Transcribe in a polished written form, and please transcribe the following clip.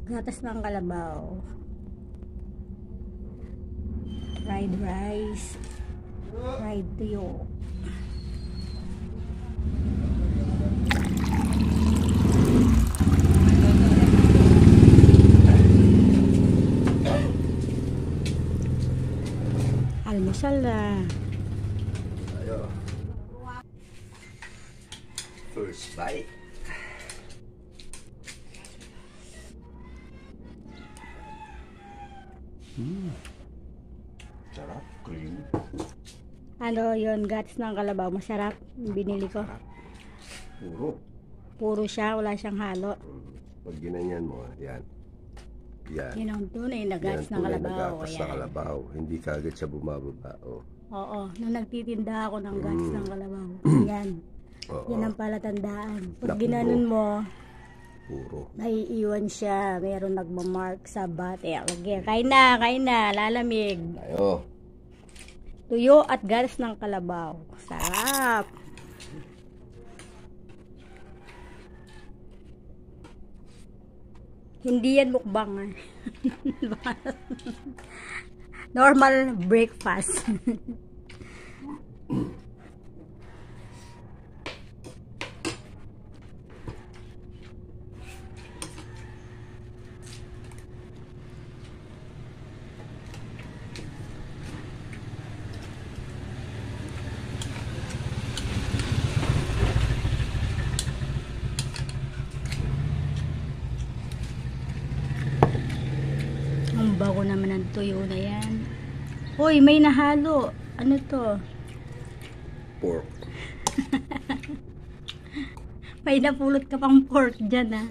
Gatas ng kalabaw. Fried rice. Fried tuyo. Almusal na. Ayo. First bite. Sarap, cream. Ano yun, gatas ng kalabaw. Masarap. Binili ko. Puro. Puro siya, wala siyang halo. Pag ginanyan mo, yan. Yan. Yun ang tunay na gatas ng tunay na kalabaw. gatas ng kalabaw. Hindi kagad siya bumababa. Oh. Oo, nung nagtitinda ako ng gatas ng kalabaw. Yan. Oo. Yan ang palatandaan. Pag Napuro. ginanon mo, Puro. naiiwan siya. Meron nagmamark sa bate. Okay, kain na, lalamig. Tayo. Tuyo at gatas ng kalabaw. Sarap. Hindi yan mukbang. Normal breakfast. Ang bago naman ng tuyo na yan. Hoy, may nahalo. Ano to? Pork. May napulot ka pang pork dyan, ha?